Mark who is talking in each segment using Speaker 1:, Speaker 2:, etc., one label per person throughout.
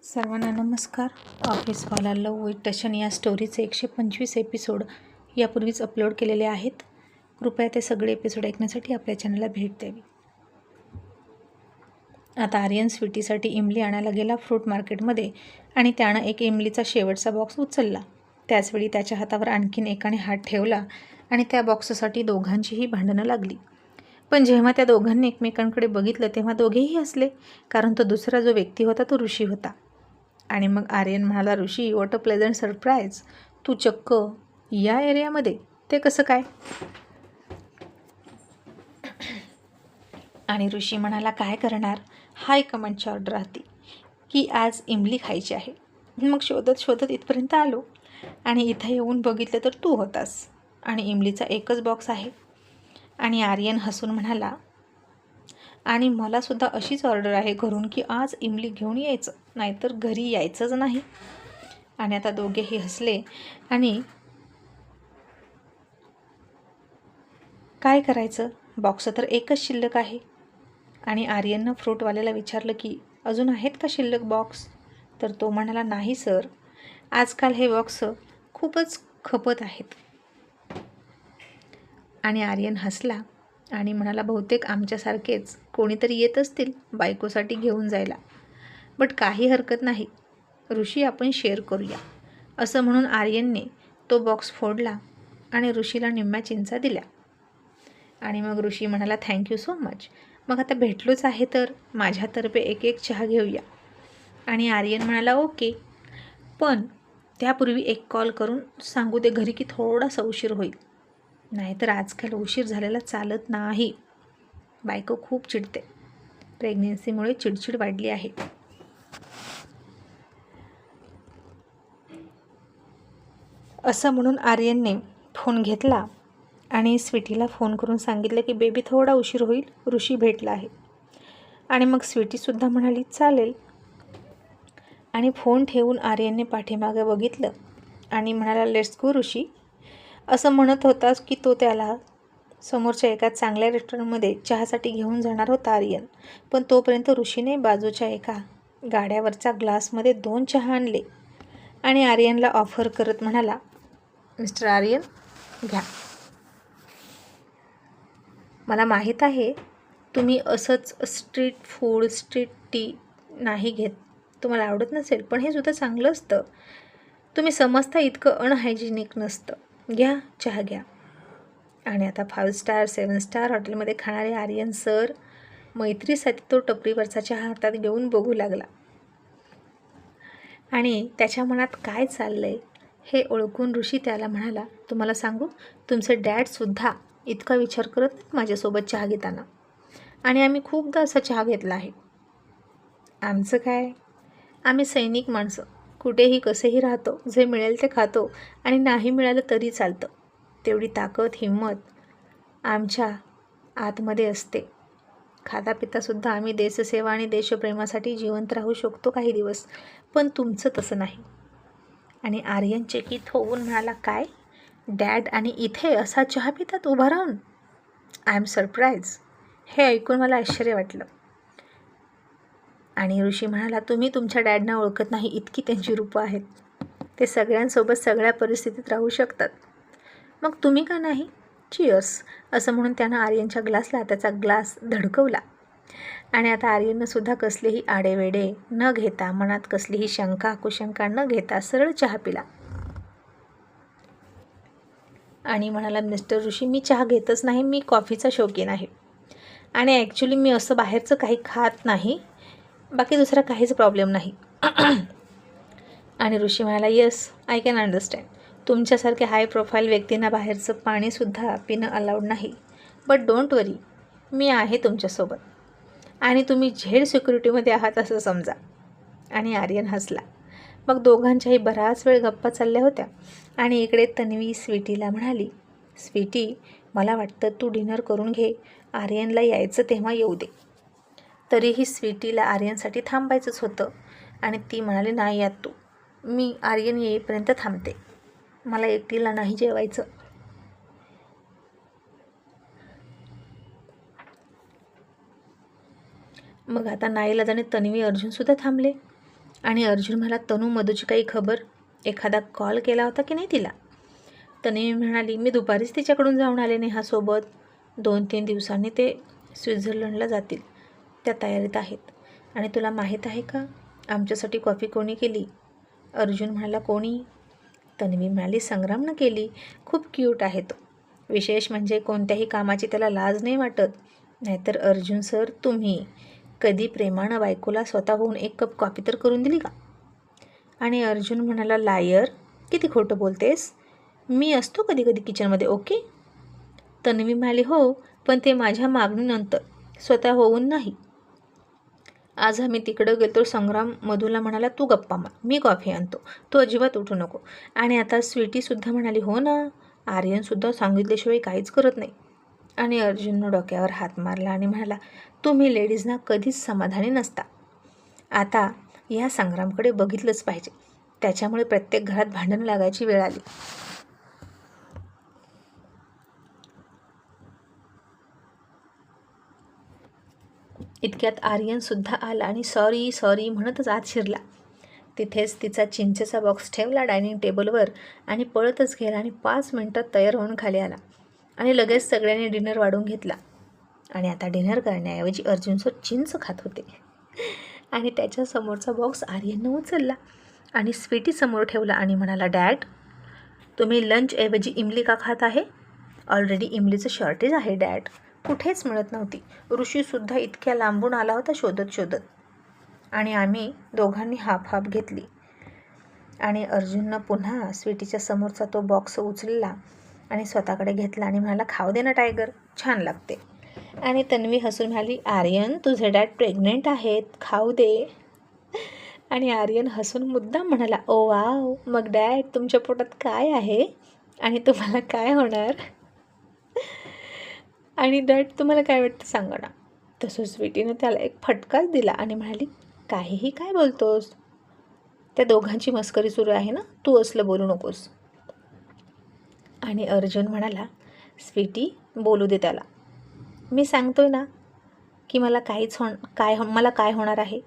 Speaker 1: सर्वांना नमस्कार. ऑफिसवाला लव विथ टशन या स्टोरीचे 125 एपिसोड यापूर्वीच अपलोड केलेले आहेत. कृपया ते सगळे एपिसोड ऐकण्यासाठी आपल्या चॅनलला भेट द्यावी. आता आर्यन स्वीटीसाठी इमली आणायला गेला फ्रूट मार्केटमध्ये आणि त्यानं एक इमलीचा शेवटचा बॉक्स उचलला. त्याचवेळी त्याच्या हातावर आणखीन एकाने हात ठेवला आणि त्या बॉक्ससाठी दोघांचीही भांडणं लागली. पण जेव्हा त्या दोघांनी एकमेकांकडे बघितलं तेव्हा दोघेही हसले, कारण तो दुसरा जो व्यक्ती होता तो ऋषी होता. आणि मग आर्यन म्हणाला, ऋषी, व्हॉट अ प्लेझंट सरप्राईज. तू चक्क या एरियामध्ये, ते कसं काय? आणि ऋषी म्हणाला, काय करणार, हाय कमांडची ऑर्डर राहते की आज इमली खायची आहे. मग शोधत शोधत इथपर्यंत आलो आणि इथं येऊन बघितलं तर तू होतास आणि इमलीचा एकच बॉक्स आहे. आणि आर्यन हसून म्हणाला, आणि मलासुद्धा अशीच ऑर्डर आहे घरून की आज इमली घेऊन यायचं, नाहीतर घरी यायचंच नाही. आणि आता दोघेही हसले. आणि काय करायचं, बॉक्स तर एकच शिल्लक आहे. आणि आर्यननं फ्रूटवाल्याला विचारलं की अजून आहेत का शिल्लक बॉक्स? तर तो म्हणाला, नाही सर, आजकाल हे बॉक्स खूपच खपत आहेत. आणि आर्यन हसला आणि म्हणाला, बहुतेक आमच्यासारखेच कोणीतरी येत असतील बायकोसाठी घेऊन जायला. बट काही हरकत नाही ऋषी, आपण शेअर करूया. असं म्हणून आर्यनने तो बॉक्स फोडला आणि ऋषीला निम्म्या चिंचा दिल्या. आणि मग ऋषी म्हणाला, थँक्यू सो मच. मग आता भेटलोच आहे तर माझ्यातर्फे एक चहा घेऊया. आणि आर्यन म्हणाला, ओके, पण त्यापूर्वी एक कॉल करून सांगू दे घरी की थोडासा उशीर होईल, नाहीतर आजकाल उशीर झालेला चालत नाही. बायको खूप चिडते, प्रेग्नेन्सीमुळे चिडचिड वाढली आहे. असं म्हणून आर्यनने फोन घेतला आणि स्वीटीला फोन करून सांगितलं की बेबी थोडा उशीर होईल, ऋषी भेटला आहे. आणि मग स्वीटीसुद्धा म्हणाली, चालेल. आणि फोन ठेवून आर्यनने पाठीमागे बघितलं आणि म्हणाला, लेट्स गो ऋषी. असं म्हणत होतास की तो त्याला समोरच्या एका चांगल्या रेस्टॉरंटमध्ये चहासाठी घेऊन जाणार होता आर्यन. पण तोपर्यंत ऋषीने बाजूच्या एका गाड्यावरच्या ग्लासमध्ये 2 चहा आणले आणि आर्यनला ऑफर करत म्हणाला, मिस्टर आर्यन, घ्या. मला माहीत आहे तुम्ही असंच स्ट्रीट फूड, स्ट्रीट टी नाही घेत, तुम्हाला आवडत नसेल, पण हे सुद्धा चांगलं असतं. तुम्ही समजता इतकं अनहायजेनिक नसतं. घ्या, चहा घ्या. आणि आता 5 स्टार 7 स्टार हॉटेलमध्ये खाणारे आर्यन सर मैत्रीसाठी तो टपरीवरचा चहा हातात घेऊन बघू लागला. आणि त्याच्या मनात काय चाललंय हे ओळखून ऋषी त्याला म्हणाला, तुम्हाला सांगू, तुमचे डॅडसुद्धा इतका विचार करत नाहीत माझ्यासोबत चहा घेताना. आणि आम्ही खूपदा असा चहा घेतला आहे. आमचं काय, आम्ही सैनिक माणसं, कुठेही कसेही राहतो, जे मिळेल ते खातो आणि नाही मिळालं तरी चालतं. तेवढी ताकद, हिंमत आमच्या आतमध्ये असते. खाता पितासुद्धा आम्ही देशसेवा आणि देशप्रेमासाठी जिवंत राहू शकतो काही दिवस, पण तुमचं तसं नाही. आणि आर्यन चकित होऊन म्हणाला, काय, डॅड आणि इथे असा चहा पितात उभा राहून? I am surprise. हे ऐकून मला आश्चर्य वाटलं. आणि ऋषी म्हणाला, तुम्ही तुमच्या डॅडना ओळखत नाही इतकी त्यांची रूपं आहेत. ते सगळ्यांसोबत सगळ्या परिस्थितीत राहू शकतात, मग तुम्ही का नाही? चिअर्स. असं म्हणून त्यानं आर्यनच्या ग्लासला त्याचा ग्लास धडकवला. आणि आता आर्यननं सुद्धा कसलेही आडेवेडे न घेता, मनात कसलीही शंका कुशंका न घेता सरळ चहा पिला. आणि म्हणाला, मिस्टर ऋषी, मी चहा घेतच नाही, मी कॉफीचा शौकीन आहे. आणि ॲक्च्युली मी असं बाहेरचं काही खात नाही, बाकी दुसरा काहीच प्रॉब्लेम नाही. आणि ऋषी म्हणाला, येस, आय कॅन अंडरस्टँड. तुमच्यासारख्या हाय प्रोफाईल व्यक्तींना बाहेरचं पाणीसुद्धा पिणं अलाउड नाही. बट डोंट वरी, मी आहे तुमच्यासोबत. आणि तुम्ही झेड सिक्युरिटीमध्ये आहात असं समजा. आणि आर्यन हसला. मग दोघांच्याही बराच वेळ गप्पा चालल्या होत्या. आणि इकडे तन्वी स्वीटीला म्हणाली, स्वीटी, मला वाटतं तू डिनर करून घे, आर्यनला यायचं तेव्हा येऊ दे. तरीही स्वीटीला आर्यनसाठी थांबायचंच होतं. आणि ती म्हणाली, नाही यात तू, मी आर्यन येईपर्यंत थांबते, मला एकटीला नाही जेवायचं. मग आता नाईलाजाने तन्वी अर्जुनसुद्धा थांबले. आणि अर्जुन म्हणाला, तनू मधूची काही खबर? एखादा कॉल केला होता की नाही तिला? तन्वी म्हणाली, मी दुपारीच तिच्याकडून जाऊन आले नेहासोबत. 2-3 दिवसांनी ते स्वित्झर्लंडला जातील. त्या तयारीत आहेत. आणि तुला माहीत आहे का आमच्यासाठी कॉफी कोणी केली? अर्जुन म्हणाला, कोणी? तन्वी म्हणाली, संग्रामनं केली. खूप क्यूट आहे तो. विशेष म्हणजे कोणत्याही कामाची त्याला लाज नाही वाटत. नाहीतर अर्जुन सर, तुम्ही कधी प्रेमानं बायकोला स्वतःहून 1 कप कॉफी तर करून दिली का? आणि अर्जुन म्हणाला, लायर, किती खोटं बोलतेस. मी असतो कधी कधी किचनमध्ये, ओके? तन्वी म्हणाली, हो, पण ते माझ्या मागणीनंतर, स्वतः होऊन नाही. आज आम्ही तिकडं गेलो, संग्राम मधूला म्हणाला, तू गप्पा मार, मी कॉफी आणतो, तू अजिबात उठू नको. आणि आता स्वीटीसुद्धा म्हणाली, हो ना, आर्यनसुद्धा सांगितल्याशिवाय काहीच करत नाही. आणि अर्जुननं डोक्यावर हात मारला आणि म्हणाला, तुम्ही लेडीजना कधीच समाधानी नसता. आता या संग्रामकडे बघितलंच पाहिजे. त्याच्यामुळे प्रत्येक घरात भांडण लागायची वेळ आली. इतक्यात आर्यनसुद्धा आला आणि सॉरी सॉरी म्हणतच आत शिरला. तिथेच तिचा चिंचेचा बॉक्स ठेवला डायनिंग टेबलवर आणि पळतच गेला आणि 5 मिनिटात तयार होऊन खाली आला. आणि लगेच सगळ्यांनी डिनर वाढून घेतला. आणि आता डिनर करण्याऐवजी अर्जुन सर चिंच खात होते. आणि त्याच्यासमोरचा बॉक्स आर्यननं उचलला आणि स्वीटीसमोर ठेवला आणि म्हणाला, डॅड, तुम्ही लंचऐवजी इमली का खात आहे? ऑलरेडी इमलीचं शॉर्टेज आहे डॅड. कुठेच मिळत नव्हती. ऋषीसुद्धा इतक्या लांबून आला होता शोधत शोधत. आणि आम्ही दोघांनी हाफ घेतली. आणि अर्जुननं पुन्हा स्वीटीच्या समोरचा तो बॉक्स उचलला आणि स्वतःकडे घेतला आणि म्हणाला, खाऊ दे ना टायगर, छान लागते. आणि तन्वी हसून म्हणाली, आर्यन, तुझे डॅड प्रेग्नेंट आहेत, खाऊ दे. आणि आर्यन हसून मुद्दाम म्हणाला, ओ वाव, मग डॅड, तुमच्या पोटात काय आहे आणि तुम्हाला काय होणार? आणि डॅड, तुम्हाला काय वाटतं सांगा ना. तसं स्वीटीनं त्याला एक फटकाच दिला आणि म्हणाली, काहीही काय बोलतोस? त्या दोघांची मस्करी सुरू आहे ना, तू असलं बोलू नकोस. आणि अर्जुन म्हणाला, स्वीटी, बोलू दे त्याला. मी सांगतोय ना की मला काय होणार आहे.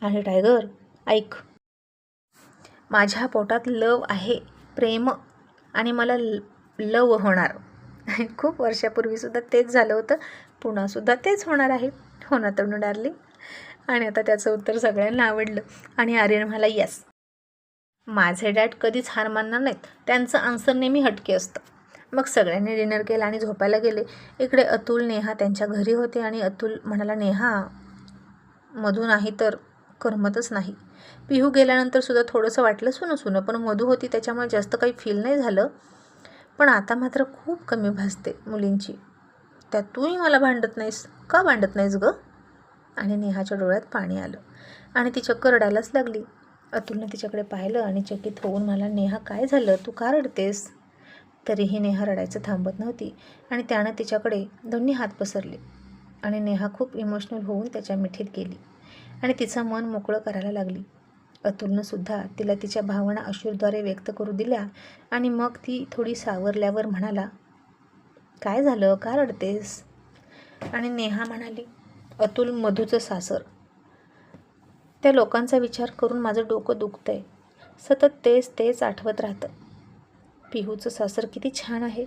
Speaker 1: आणि टायगर, ऐक, माझ्या पोटात लव आहे, प्रेम, आणि मला लव होणार. खूप वर्षापूर्वीसुद्धा तेच झालं होतं, पुन्हासुद्धा तेच होणार आहे. हो ना तरुण डार्लिंग? आणि आता त्याचं उत्तर सगळ्यांना आवडलं. आणि आर्यन म्हणाला, येस, माझे डॅड कधीच हार मानणार नाहीत, त्यांचं आन्सर नेहमी हटके असतं. मग सगळ्यांनी डिनर केलं आणि झोपायला गेले. इकडे अतुल, नेहा त्यांच्या घरी होते. आणि अतुल म्हणाला, नेहा, मधू नाही तर करमतच नाही. पिहू गेल्यानंतर सुद्धा थोडंसं वाटलं सुनं, पण मधू होती त्याच्यामुळे जास्त काही फील नाही झालं. पण आता मात्र खूप कमी भासते मुलींची. त्यात तूही मला भांडत नाहीस का? भांडत नाहीस गं? आणि नेहाच्या डोळ्यात पाणी आलं आणि ती चक्क रडायलाच लागली. अतुलनं तिच्याकडे पाहिलं आणि चकित होऊन म्हणाला, नेहा, काय झालं? तू का रडतेस? तरीही नेहा रडायचं थांबत नव्हती आणि त्यानं तिच्याकडे दोन्ही हात पसरले. आणि नेहा खूप इमोशनल होऊन त्याच्या मिठीत गेली आणि तिचं मन मोकळं करायला लागली. अतुलनं सुद्धा तिला तिच्या भावना अश्रूद्वारे व्यक्त करू दिल्या. आणि मग ती थोडी सावरल्यावर म्हणाला, काय झालं? का रडतेस? आणि नेहा म्हणाली, अतुल, मधूचं सासर, त्या लोकांचा विचार करून माझं डोकं दुखतंय. सतत तेच आठवत राहतं. पिहूचं सासर किती छान आहे.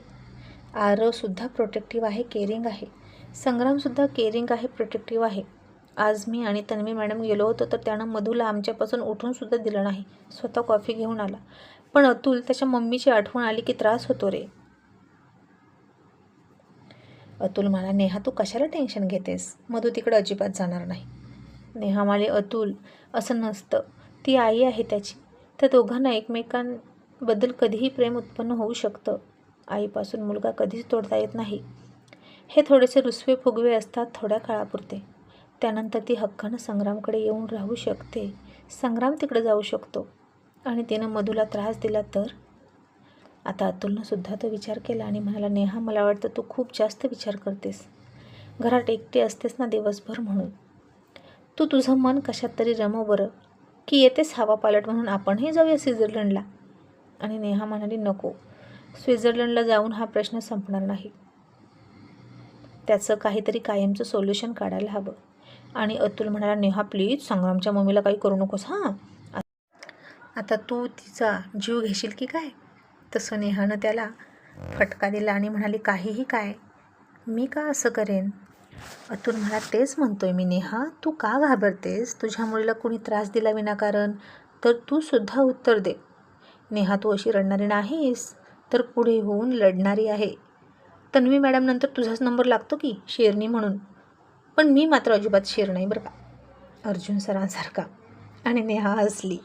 Speaker 1: आरवसुद्धा प्रोटेक्टिव्ह आहे, केअरिंग आहे. संग्रामसुद्धा केअरिंग आहे, प्रोटेक्टिव्ह आहे. आज मी आणि तन्वी मॅडम गेलो होतो तर त्यानं मधूला आमच्यापासून उठूनसुद्धा दिलं नाही, स्वतः कॉफी घेऊन आला. पण अतुल, त्याच्या मम्मीची आठवण आली की त्रास होतो रे. अतुल म्हणाला, नेहा, तू कशाला टेन्शन घेतेस? मधू तिकडं अजिबात जाणार नाही. नेहा म्हणाली, अतुल, असं नसतं, ती आई आहे त्याची. त्या दोघांना एकमेकांबद्दल कधीही प्रेम उत्पन्न होऊ शकतं. आईपासून मुलगा कधीच तोडता येत नाही. हे थोडेसे रुसवे फुगवे असतात थोड्या काळापुरते. त्यानंतर ती हक्कानं संग्रामकडे येऊन राहू शकते. संग्राम तिकडे जाऊ शकतो. आणि तिनं मधूला त्रास दिला तर? आता अतुलनं सुद्धा तो विचार केला आणि म्हणाला, नेहा, मला वाटतं तू खूप जास्त विचार करतेस. घरात एकटी असतेस ना दिवसभर, म्हणून. तू तुझं मन कशात तरी रमव बरं, की येतेस हवा पालट म्हणून आपणही जाऊया स्वित्झर्लंडला. आणि नेहा म्हणाली, नको, स्वित्झर्लंडला जाऊन हा प्रश्न संपणार नाही. त्याचं काहीतरी कायमचं सोल्युशन काढायला हवं. आणि अतुल म्हणाला, नेहा, प्लीज, संग्रामच्या मम्मीला काही करू नकोस हां. आता तू तिचा जीव घेशील की काय? तसं नेहानं त्याला फटका दिला आणि म्हणाली, काहीही काय, मी का असं करेन? अतुल मला तेच म्हणतोय मी नेहा, तू का घाबरतेस? तुझ्या मुलीला कुणी त्रास दिला विनाकारण तर तू सुद्धा उत्तर दे. नेहा तू अशी रडणारी नाहीस, तर पुढे होऊन लढणारी आहे. तन्वी मॅडम नंतर तुझाच नंबर लागतो की शेरनी म्हणून, पण मी मात्र अजिबात शेर नाही बरं का, अर्जुन सरांसारखा. आणि नेहा हसली.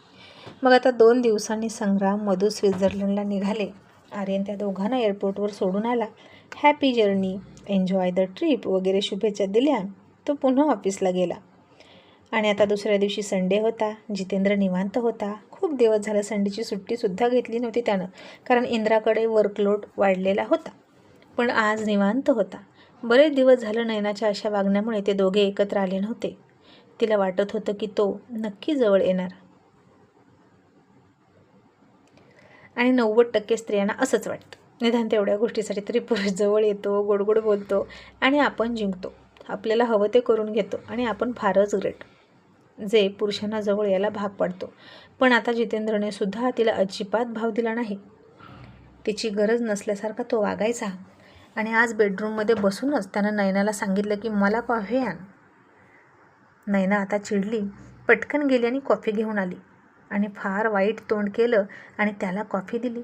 Speaker 1: मग आता 2 दिवसांनी संग्राम मधू स्वित्झर्लंडला निघाले. आर्यन त्या दोघांना एअरपोर्टवर सोडून आला. Happy journey, enjoy the trip वगैरे शुभेच्छा दिल्या. तो पुन्हा ऑफिसला गेला. आणि आता दुसऱ्या दिवशी संडे होता. जितेंद्र निवांत होता. खूप दिवस झालं संडेची सुट्टीसुद्धा घेतली नव्हती त्यानं, कारण इंद्राकडे वर्कलोड वाढलेला होता. पण आज निवांत होता. बरेच दिवस झालं नयनाच्या अशा वागण्यामुळे ते दोघे एकत्र आले नव्हते. तिला वाटत होतं की तो नक्की जवळ येणार. आणि 90% स्त्रियांना असंच वाटतं. निदान तेवढ्या गोष्टीसाठी तरी पुरुष जवळ येतो, गोडगोड बोलतो आणि आपण जिंकतो. आपल्याला हवं ते करून घेतो आणि आपण फारच ग्रेट, जे पुरुषांना जवळ यायला भाग पडतो. पण आता जितेंद्रने सुद्धा तिला अजिबात भाव दिला नाही. तिची गरज नसल्यासारखा तो वागायचा. आणि आज बेडरूममध्ये बसूनच त्यानं नयनाला सांगितलं की मला कॉफी आण. नयना आता चिडली. पटकन गेली आणि कॉफी घेऊन आली आणि फार वाईट तोंड केलं आणि त्याला कॉफी दिली.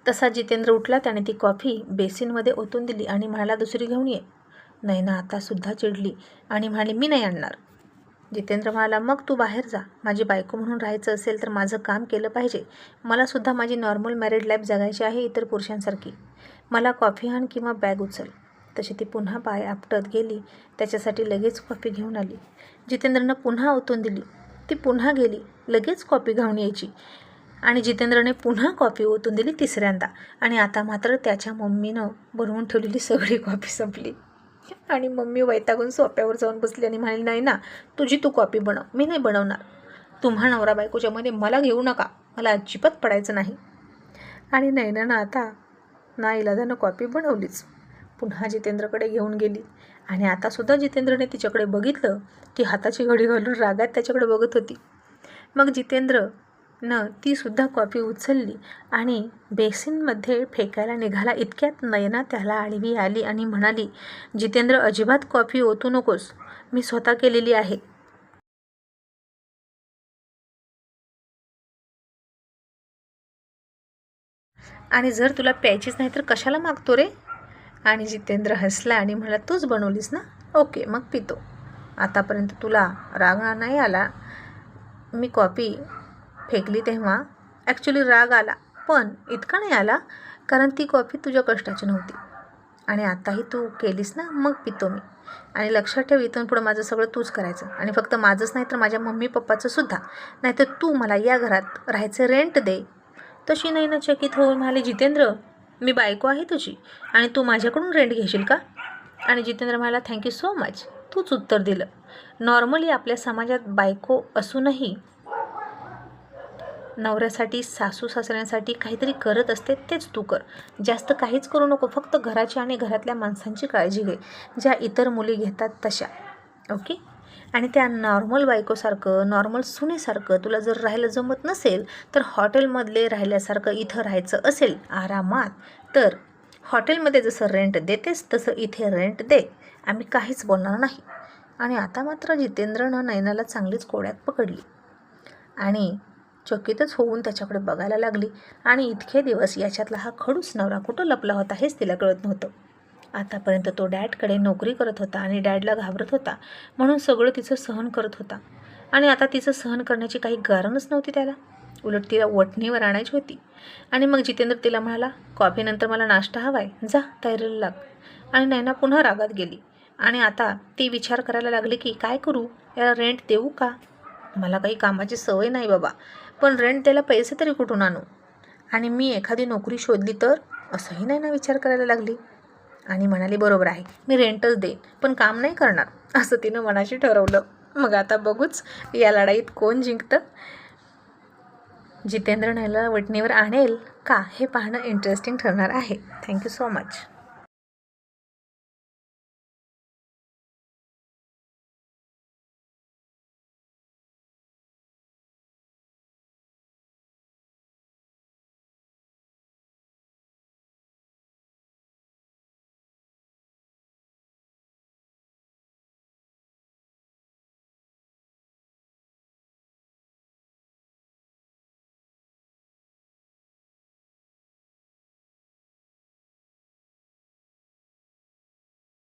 Speaker 1: तसा जितेंद्र उठला. त्याने ती कॉफी बेसिनमध्ये ओतून दिली आणि म्हणाला, दुसरी घेऊन ये. नयना आतासुद्धा चिडली आणि म्हणाली, मी नाही आणणार. जितेंद्र म्हणाला, मग तू बाहेर जा. माझी बायको म्हणून राहायचं असेल तर माझं काम केलं पाहिजे. मलासुद्धा माझी नॉर्मल मॅरिड लाईफ जगायची आहे इतर पुरुषांसारखी. मला कॉफी आण किंवा बॅग उचल. तशी ती पुन्हा पाय आपटत गेली. त्याच्यासाठी लगेच कॉफी घेऊन आली. जितेंद्रनं पुन्हा ओतून दिली. ती पुन्हा गेली. लगेच कॉफी घेऊन यायची आणि जितेंद्रने पुन्हा कॉफी ओतून दिली तिसऱ्यांदा. आणि आता मात्र त्याच्या मम्मीनं बनवून ठेवलेली सगळी कॉफी संपली. आणि मम्मी वैतागून सोफ्यावर जाऊन बसली आणि म्हणाली, नाही ना, तुझी तू कॉफी बनव, मी नाही बनवणार. तुम्हा नवरा बायकोच्यामध्ये मला घेऊ नका, मला अजिबात पडायचं नाही. आणि नयनानं आता नाईलाजानं कॉफी बनवलीच. पुन्हा जितेंद्रकडे घेऊन गेली. आणि आतासुद्धा जितेंद्रने तिच्याकडे बघितलं. ती हाताची घडी घालून रागात त्याच्याकडे बघत होती. मग जितेंद्रनं तीसुद्धा कॉफी उचलली आणि बेसिनमध्ये फेकायला निघाला. इतक्यात नयना त्याला आडवी आली आणि म्हणाली, जितेंद्र अजिबात कॉफी ओतू नकोस, मी स्वतः केलेली आहे. आणि जर तुला प्यायचीच नाही तर कशाला मागतो रे? आणि जितेंद्र हसला आणि म्हणाला, तूच बनवलीस ना, ओके मग पितो. आतापर्यंत तुला राग नाही आला. मी कॉफी फेकली तेव्हा ॲक्च्युली राग आला, पण इतका नाही आला, कारण ती कॉफी तुझ्या कष्टाची नव्हती. आणि आताही तू केलीस ना, मग पितो मी. आणि लक्षात ठेव, इथून पुढं माझं सगळं तूच करायचं. आणि फक्त माझंच नाही तर माझ्या मम्मी पप्पाचं सुद्धा. नाहीतर तू मला या घरात राहायचं रेंट दे. तशी नयना चकित होऊन म्हणाली, जितेंद्र, मी बायको आहे तुझी आणि तू माझ्याकडून रेंट घेशील का? आणि जितेंद्र म्हणाला, थँक्यू सो मच, तूच उत्तर दिलं. नॉर्मली आपल्या समाजात बायको असूनही नवऱ्यासाठी, सासू सासऱ्यांसाठी काहीतरी करत असते, तेच तू कर. जास्त काहीच करू नको, फक्त घराची आणि घरातल्या माणसांची काळजी घे, ज्या इतर मुली घेतात तशा, ओके? आणि त्या नॉर्मल बायकोसारखं, नॉर्मल सुनेसारखं तुला जर राहायला जमत नसेल, तर हॉटेलमधले राहिल्यासारखं इथं राहायचं असेल आरामात, तर हॉटेलमध्ये जसं रेंट देतेस तसं इथे रेंट दे, आम्ही काहीच बोलणार नाही. आणि आता मात्र जितेंद्रनं नयनाला चांगलीच कोड्यात पकडली आणि चकितच होऊन त्याच्याकडे बघायला लागली. आणि इतके दिवस याच्यातला हा खडूस नवरा कुठं लपला होता हेच तिला कळत नव्हतं. आतापर्यंत तो डॅडकडे नोकरी करत होता आणि डॅडला घाबरत होता, म्हणून सगळं तिचं सहन करत होता. आणि आता तिचं सहन करण्याची काही कारणच नव्हती त्याला, उलट तिला वठणीवर आणायची होती. आणि मग जितेंद्र तिला म्हणाला, कॉफीनंतर मला नाश्ता हवा आहे, जा तयारीला लाग. आणि नयना पुन्हा रागात गेली. आणि आता ती विचार करायला लागली की काय करू, याला रेंट देऊ का? मला काही कामाची सवय नाही बाबा, पण रेंट द्यायला पैसे तरी कुठून आणू? आणि मी एखादी नोकरी शोधली तर, असंही नाही ना विचार करायला लागली. आणि म्हणाली, बरोबर आहे, मी रेंटच देईन, पण काम नाही करणार, असं तिनं मनाशी ठरवलं. मग आता बघूच या लढाईत कोण जिंकतं. जितेंद्र न्यायला वटणीवर आणेल का हे पाहणं इंटरेस्टिंग ठरणार आहे. Thank you so much.